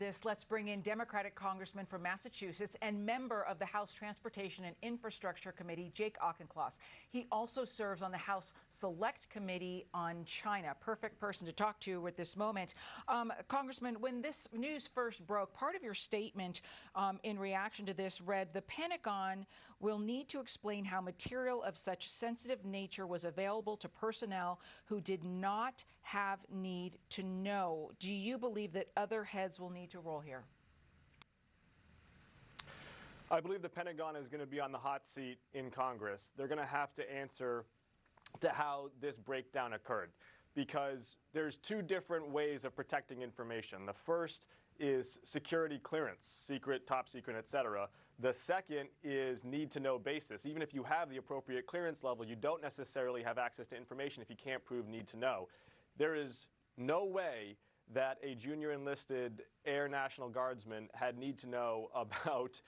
this, let's bring in Democratic Congressman from Massachusetts and member of the House Transportation and Infrastructure Committee, Jake Auchincloss. He also serves on the House Select Committee on China. Perfect person to talk to at this moment. Congressman, when this news first broke, part of your statement in reaction to this read, the Pentagon will need to explain how material of such sensitive nature was available to personnel who did not have need to know. Do you believe that other heads will need to roll here? I believe the Pentagon is going to be on the hot seat in Congress. They're going to have to answer to how this breakdown occurred, because there's two different ways of protecting information. The first is security clearance, secret, top secret, etc. The second is need-to-know basis. Even if you have the appropriate clearance level, you don't necessarily have access to information if you can't prove need-to-know. There is no way that a junior enlisted Air National Guardsman had need to know about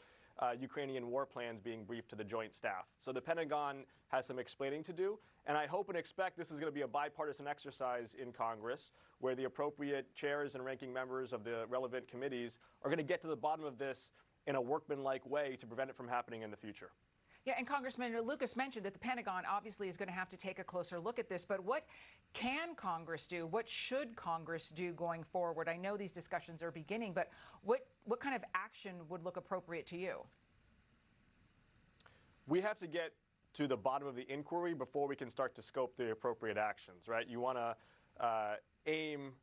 Ukrainian war plans being briefed to the Joint Staff. So the Pentagon has some explaining to do, and I hope and expect this is going to be a bipartisan exercise in Congress where the appropriate chairs and ranking members of the relevant committees are going to get to the bottom of this in a workmanlike way to prevent it from happening in the future. Yeah, and Congressman Lucas mentioned that the Pentagon obviously is going to have to take a closer look at this, but what can Congress do? What should Congress do going forward? I know these discussions are beginning, but what kind of action would look appropriate to you? We have to get to the bottom of the inquiry before we can start to scope the appropriate actions, right? You want to aim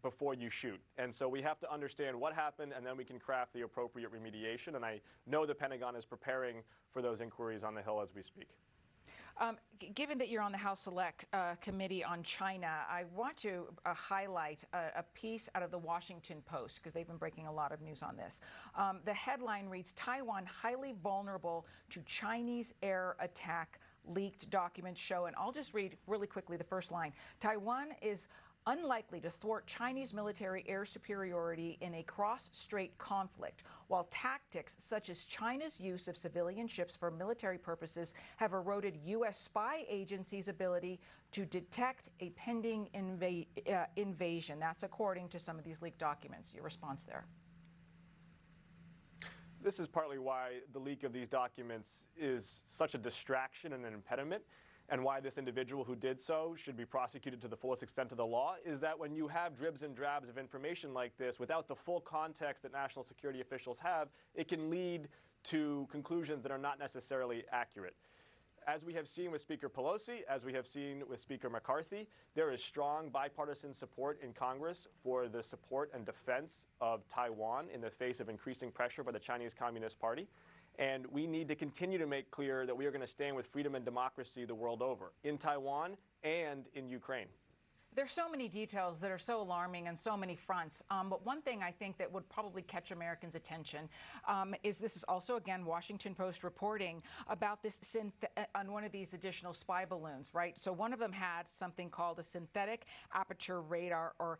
before you shoot. And so we have to understand what happened, and then we can craft the appropriate remediation. And I know the Pentagon is preparing for those inquiries on the Hill as we speak. Given that you're on the House Select Committee on China, I want to highlight a piece out of the Washington Post, because they've been breaking a lot of news on this. The headline reads, Taiwan highly vulnerable to Chinese air attack, leaked documents show. And I'll just read really quickly the first line. Taiwan is unlikely to thwart Chinese military air superiority in a cross-strait conflict, while tactics such as China's use of civilian ships for military purposes have eroded U.S. spy agencies' ability to detect a pending invasion. That's according to some of these leaked documents. Your response there? This is partly why the leak of these documents is such a distraction and an impediment, and why this individual who did so should be prosecuted to the fullest extent of the law, is that when you have dribs and drabs of information like this without the full context that national security officials have, it can lead to conclusions that are not necessarily accurate. As we have seen with Speaker Pelosi, as we have seen with Speaker McCarthy, there is strong bipartisan support in Congress for the support and defense of Taiwan in the face of increasing pressure by the Chinese Communist Party. And we need to continue to make clear that we are going to stand with freedom and democracy the world over, in Taiwan and in Ukraine. There's so many details that are so alarming on so many fronts. But one thing I think that would probably catch Americans' attention is this is also, again, Washington Post reporting about this on one of these additional spy balloons, right? So one of them had something called a synthetic aperture radar, or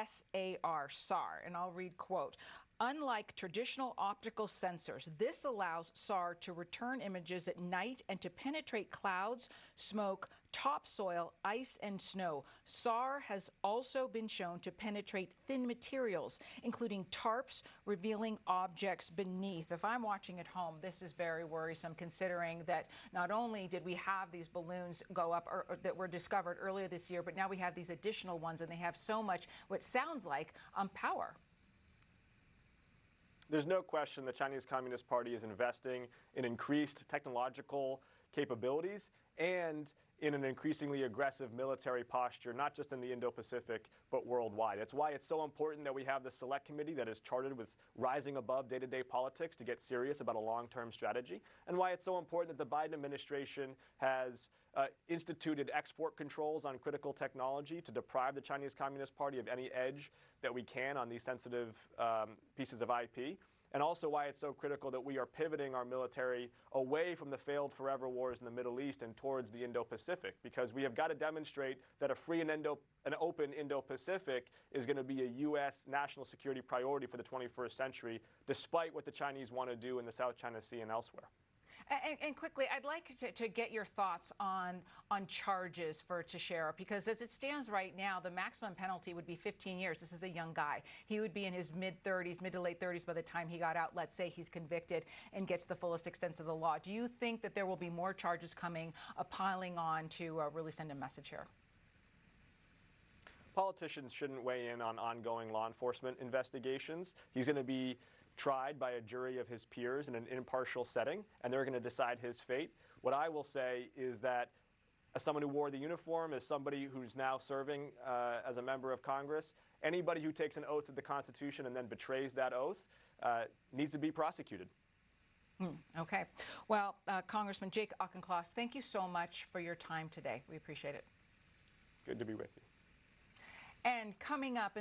SAR, and I'll read, quote, unlike traditional optical sensors, this allows SAR to return images at night and to penetrate clouds, smoke, topsoil, ice, and snow. SAR has also been shown to penetrate thin materials, including tarps, revealing objects beneath. If I'm watching at home, this is very worrisome, considering that not only did we have these balloons go up or that were discovered earlier this year, but now we have these additional ones, and they have so much, what sounds like, power. There's no question the Chinese Communist Party is investing in increased technological capabilities and in an increasingly aggressive military posture, not just in the Indo-Pacific, but worldwide. It's why it's so important that we have the Select Committee that is chartered with rising above day-to-day politics to get serious about a long-term strategy, and why it's so important that the Biden administration has instituted export controls on critical technology to deprive the Chinese Communist Party of any edge that we can on these sensitive pieces of IP. And also why it's so critical that we are pivoting our military away from the failed forever wars in the Middle East and towards the Indo-Pacific, because we have got to demonstrate that a free and open Indo-Pacific is going to be a U.S. national security priority for the 21st century, despite what the Chinese want to do in the South China Sea and elsewhere. And quickly, I'd like to get your thoughts on charges for Teixeira, because as it stands right now, the maximum penalty would be 15 years. This is a young guy. He would be in his mid-30s, mid to late 30s by the time he got out. Let's say he's convicted and gets the fullest extent of the law. Do you think that there will be more charges coming, piling on to really send a message here? Politicians shouldn't weigh in on ongoing law enforcement investigations. He's going to be tried by a jury of his peers in an impartial setting, and they're going to decide his fate. What I will say is that as someone who wore the uniform, as somebody who's now serving as a member of Congress, anybody who takes an oath to the Constitution and then betrays that oath needs to be prosecuted. Okay. Well, Congressman Jake Auchincloss, thank you so much for your time today. We appreciate it. Good to be with you. And coming up